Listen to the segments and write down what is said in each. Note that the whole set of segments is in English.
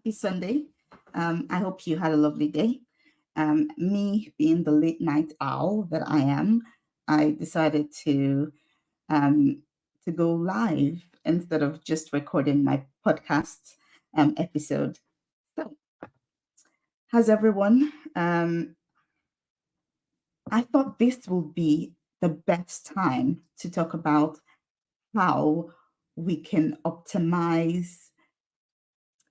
happy Sunday. I hope you had a lovely day. Me being the late night owl that I am, I decided um, to go live instead of just recording my podcast episode. So, how's everyone? I thought this would be the best time to talk about how we can optimize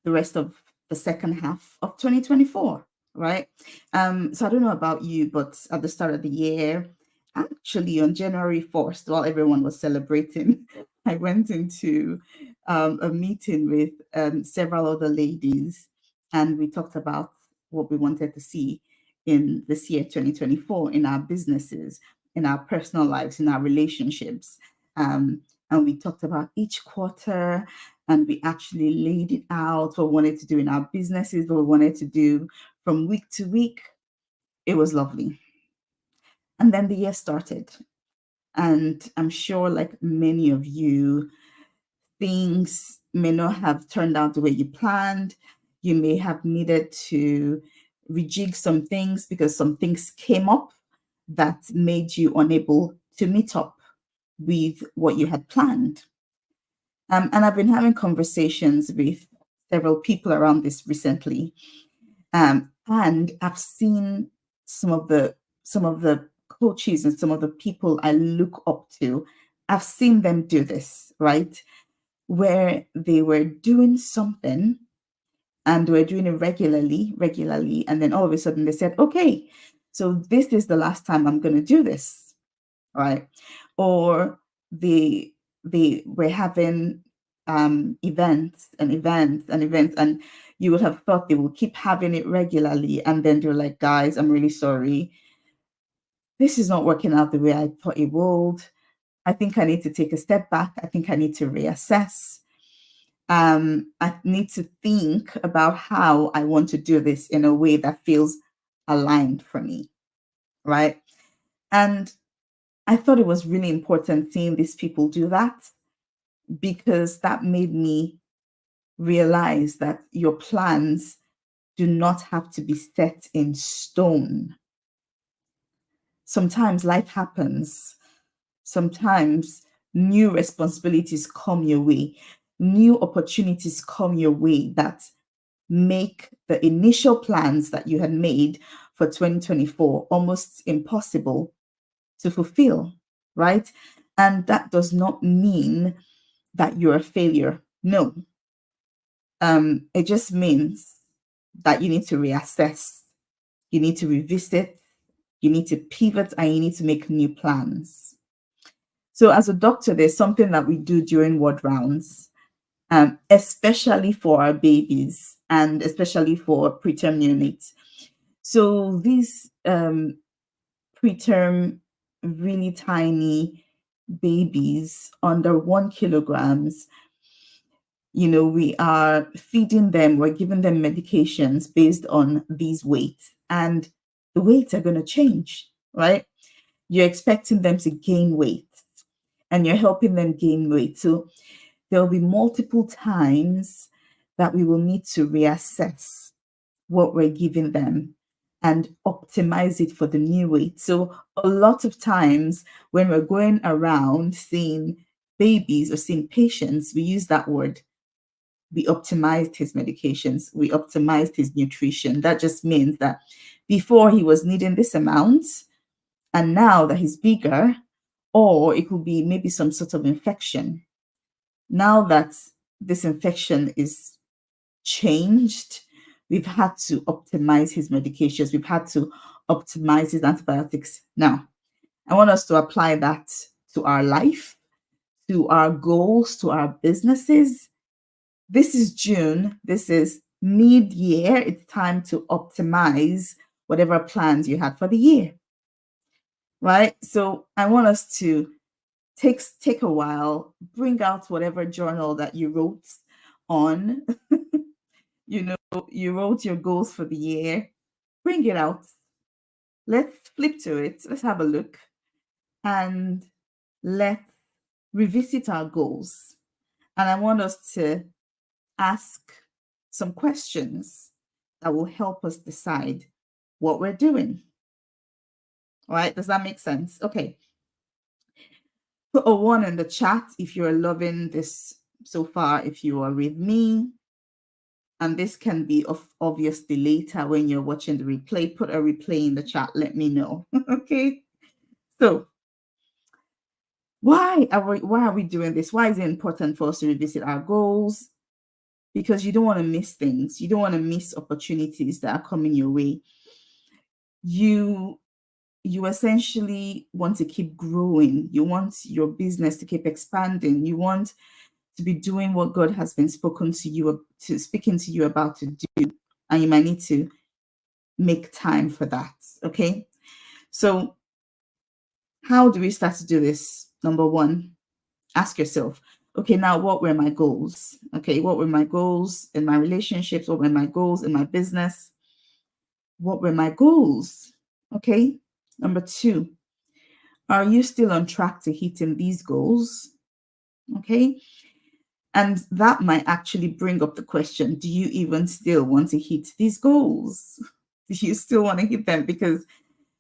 the rest of the second half of 2024, right? So I don't know about you, but at the start of the year, actually on January 1st, while everyone was celebrating, I went into a meeting with several other ladies, and we talked about what we wanted to see in this year 2024 in our businesses, in our personal lives, in our relationships. And we talked about each quarter, and we actually laid it out what we wanted to do in our businesses, what we wanted to do from week to week. It was lovely. And then the year started. And I'm sure, like many of you, things may not have turned out the way you planned. You may have needed to rejig some things because some things came up that made you unable to meet up with what you had planned. And I've been having conversations with several people around this recently, and I've seen some of the coaches and some of the people I look up to. I've seen them do this, right? Where they were doing something and were doing it regularly, and then all of a sudden they said, "Okay, so this is the last time I'm going to do this," right? Or they they were having events, and you would have thought they would keep having it regularly, and then they're like, "Guys, I'm really sorry. This is not working out the way I thought it would. I think I need to take a step back. I think I need to reassess. I need to think about how I want to do this in a way that feels aligned for me," right? And I thought it was really important seeing these people do that, because that made me realize that your plans do not have to be set in stone. Sometimes life happens. Sometimes new responsibilities come your way, new opportunities come your way that make the initial plans that you had made for 2024 almost impossible to fulfill, right? And that does not mean that you're a failure. No. It just means that you need to reassess, you need to revisit, you need to pivot, and you need to make new plans. So, as a doctor, there's something that we do during ward rounds, especially for our babies and especially for preterm neonates. So, these preterm, really tiny babies under 1 kilograms, we are feeding them, we're giving them medications based on these weights, and the weights are going to change, right? You're expecting them to gain weight, and you're helping them gain weight. So there'll be multiple times that we will need to reassess what we're giving them and optimize it for the new weight. So a lot of times when we're going around seeing babies or seeing patients, we use that word. We optimized his medications, we optimized his nutrition. That just means that before he was needing this amount, and now that he's bigger, or it could be maybe some sort of infection. Now that this infection is changed, we've had to optimize his medications, we've had to optimize his antibiotics. Now, I want us to apply that to our life, to our goals, to our businesses. This is June. This is mid-year. It's time to optimize whatever plans you had for the year, right? So I want us to take a while, bring out whatever journal that you wrote on. You wrote your goals for the year. Bring it out. Let's flip to it. Let's have a look, and let's revisit our goals. And I want us to ask some questions that will help us decide what we're doing. All right, does that make sense? Okay. Put a one in the chat if you're loving this so far, if you are with me. And this can be obviously later when you're watching the replay. Put a replay in the chat, let me know. Okay. So why are we doing this? Why is it important for us to revisit our goals? Because you don't want to miss things. You don't want to miss opportunities that are coming your way. You essentially want to keep growing. You want your business to keep expanding. You want to be doing what God has been speaking to you about to do, and you might need to make time for that. Okay, so how do we start to do this? Number one, ask yourself, okay, now what were my goals? Okay, what were my goals in my relationships? What were my goals in my business? What were my goals? Okay, number two, are you still on track to hitting these goals? Okay, and that might actually bring up the question, do you even still want to hit these goals? Do you still want to hit them? Because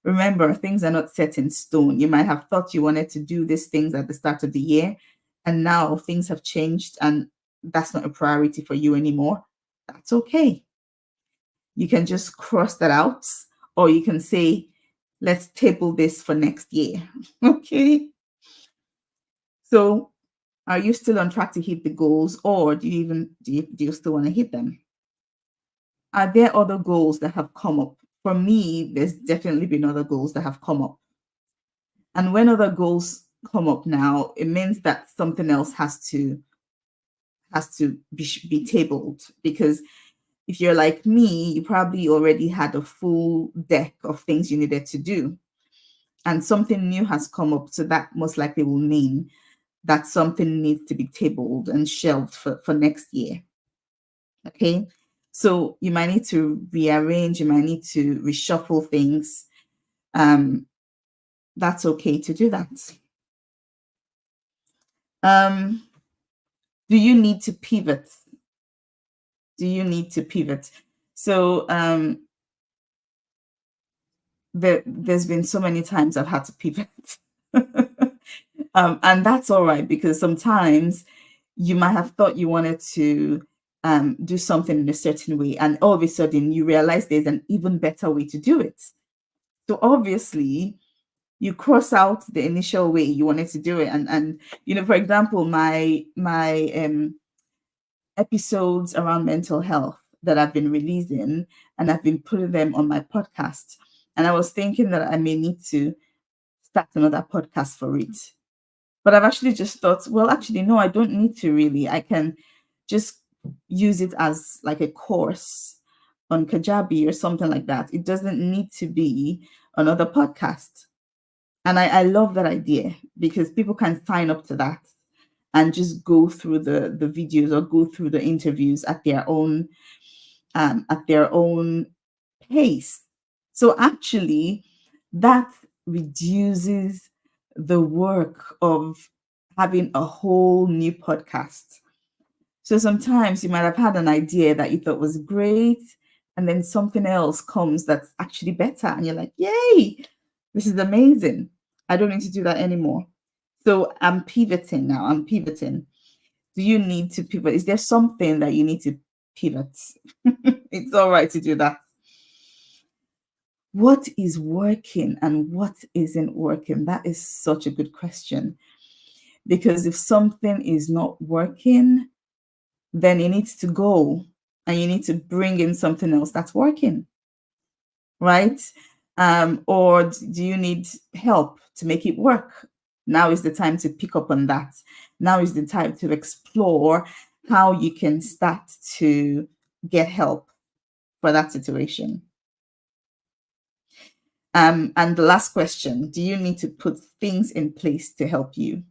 remember, things are not set in stone. You might have thought you wanted to do these things at the start of the year, and now things have changed and that's not a priority for you anymore. That's okay. You can just cross that out, or you can say, let's table this for next year. Okay. So are you still on track to hit the goals, or do you still want to hit them? Are there other goals that have come up? For me, there's definitely been other goals that have come up. And when other goals come up now, it means that something else has to be tabled. Because if you're like me, you probably already had a full deck of things you needed to do, and something new has come up. So that most likely will mean that something needs to be tabled and shelved for next year. Okay. So you might need to rearrange, you might need to reshuffle things. That's okay to do that. Do you need to pivot? Do you need to pivot? So there's been so many times I've had to pivot. And that's all right, because sometimes you might have thought you wanted to do something in a certain way, and all of a sudden you realize there's an even better way to do it. So obviously you cross out the initial way you wanted to do it. And for example, my episodes around mental health that I've been releasing, and I've been putting them on my podcast. And I was thinking that I may need to start another podcast for it. But I've actually just thought, well, actually, no, I don't need to really. I can just use it as like a course on Kajabi or something like that. It doesn't need to be another podcast. And I love that idea, because people can sign up to that and just go through the videos or go through the interviews at their own pace. So actually, that reduces the work of having a whole new podcast. So sometimes you might have had an idea that you thought was great, and then something else comes that's actually better, and you're like, yay, this is amazing. I don't need to do that anymore. So I'm pivoting now. I'm pivoting. Do you need to pivot? Is there something that you need to pivot? It's all right to do that. What is working and what isn't working? That is such a good question. Because if something is not working, then it needs to go, and you need to bring in something else that's working, right? Or do you need help to make it work? Now is the time to pick up on that. Now is the time to explore how you can start to get help for that situation. And the last question, do you need to put things in place to help you?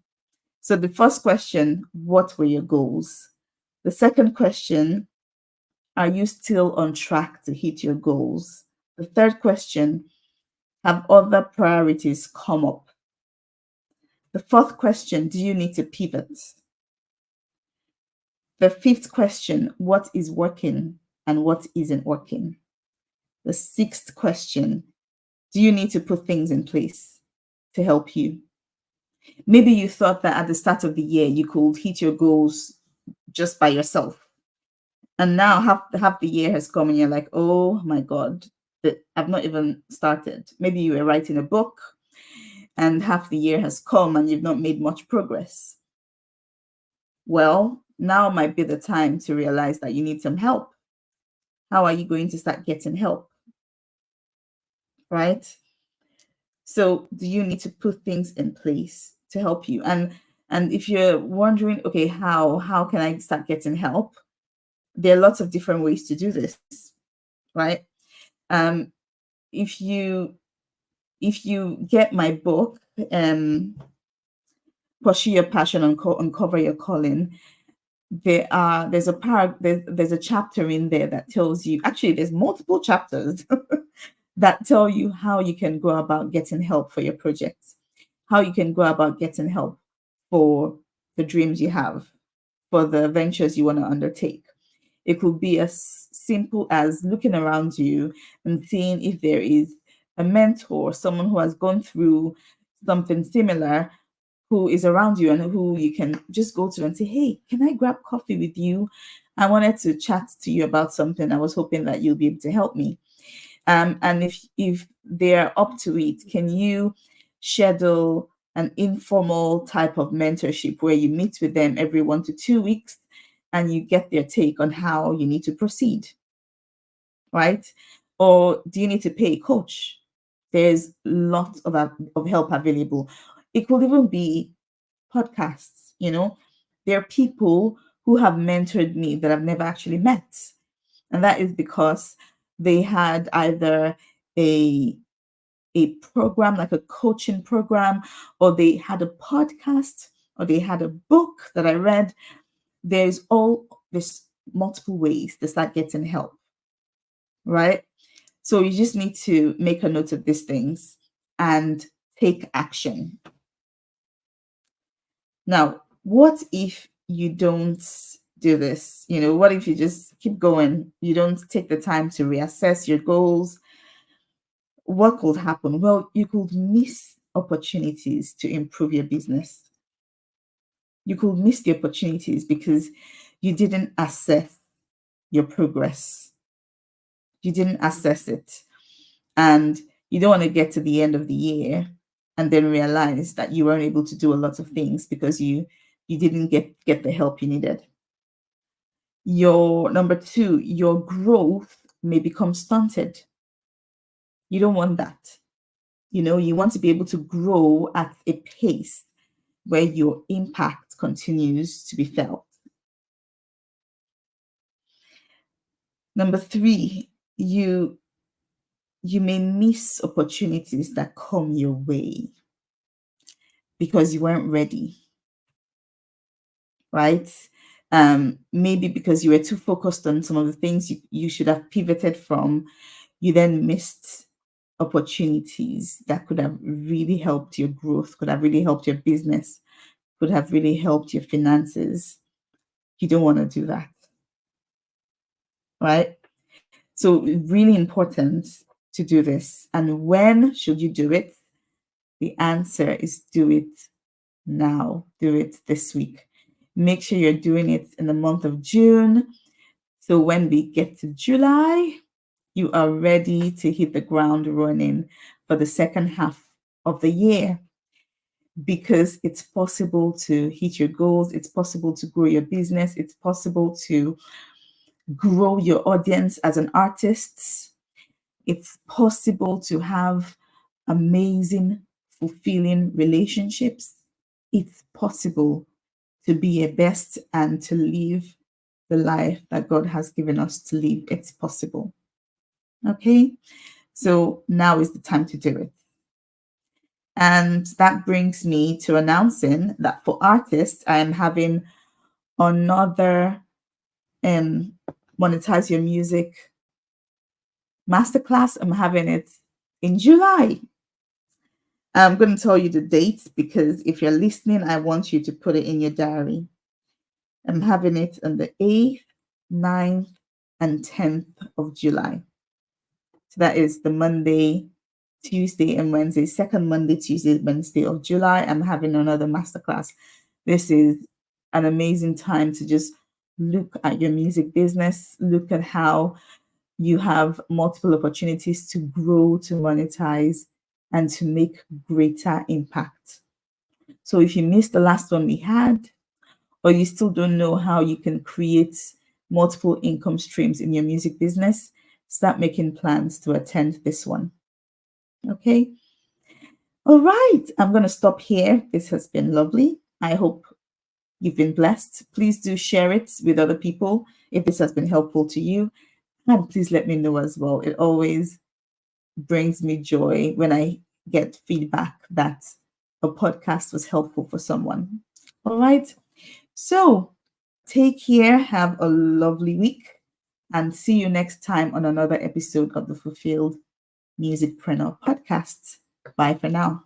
So the first question, what were your goals? The second question, are you still on track to hit your goals? The third question, have other priorities come up? The fourth question, do you need to pivot? The fifth question, what is working? and what isn't working. The sixth question: do you need to put things in place to help you? Maybe you thought that at the start of the year you could hit your goals just by yourself. And now half the year has come and you're like, oh my God, I've not even started. Maybe you were writing a book and half the year has come and you've not made much progress. Well, now might be the time to realize that you need some help. How are you going to start getting help? Right? So do you need to put things in place to help you? And if you're wondering, okay, how can I start getting help? There are lots of different ways to do this, right? Um, if you get my book, Pursue Your Passion, Uncover Your Calling, there's a chapter in there that tells you, actually there's multiple chapters that tell you how you can go about getting help for your projects, how you can go about getting help for the dreams you have, for the ventures you want to undertake. It could be as simple as looking around you and seeing if there is a mentor, someone who has gone through something similar, who is around you and who you can just go to and say, hey, can I grab coffee with you? I wanted to chat to you about something. I was hoping that you'll be able to help me. And if they're up to it, can you schedule an informal type of mentorship where you meet with them every 1 to 2 weeks and you get their take on how you need to proceed, right? Or do you need to pay a coach? There's lots of help available. It could even be podcasts, There are people who have mentored me that I've never actually met. And that is because they had either a program, like a coaching program, or they had a podcast, or they had a book that I read. There's multiple ways to start getting help, right? So you just need to make a note of these things and take action. Now, what if you don't do this? What if you just keep going? You don't take the time to reassess your goals. What could happen? Well, you could miss opportunities to improve your business. You could miss the opportunities because you didn't assess your progress. You didn't assess it. And you don't want to get to the end of the year and then realize that you weren't able to do a lot of things because you didn't get the help you needed. Your number two, your growth may become stunted. You don't want that. You want to be able to grow at a pace where your impact continues to be felt. Number three, you may miss opportunities that come your way because you weren't ready, right? Maybe because you were too focused on some of the things you should have pivoted from, you then missed opportunities that could have really helped your growth, could have really helped your business, could have really helped your finances. You don't want to do that, right? So really important to do this. And when should you do it? The answer is do it now. Do it this week. Make sure you're doing it in the month of June. So when we get to July, you are ready to hit the ground running for the second half of the year, because it's possible to hit your goals. It's possible to grow your business. It's possible to grow your audience as an artist. It's possible to have amazing, fulfilling relationships. It's possible to be a best and to live the life that God has given us to live. It's possible. Okay? So now is the time to do it. And that brings me to announcing that for artists, I am having another Monetize Your Music masterclass. I'm having it in July. I'm going to tell you the dates because if you're listening, I want you to put it in your diary. I'm having it on the 8th, 9th, and 10th of July. So that is the Monday, Tuesday, and Wednesday. Second Monday, Tuesday, Wednesday of July, I'm having another masterclass. This is an amazing time to just look at your music business, look at how you have multiple opportunities to grow, to monetize, and to make greater impact. So if you missed the last one we had, or you still don't know how you can create multiple income streams in your music business, start making plans to attend this one. Okay. All right. I'm going to stop here. This has been lovely. I hope you've been blessed. Please do share it with other people if this has been helpful to you. And please let me know as well. It always brings me joy when I get feedback that a podcast was helpful for someone. All right. So take care. Have a lovely week. And see you next time on another episode of the Fulfilled Musicpreneur podcast. Bye for now.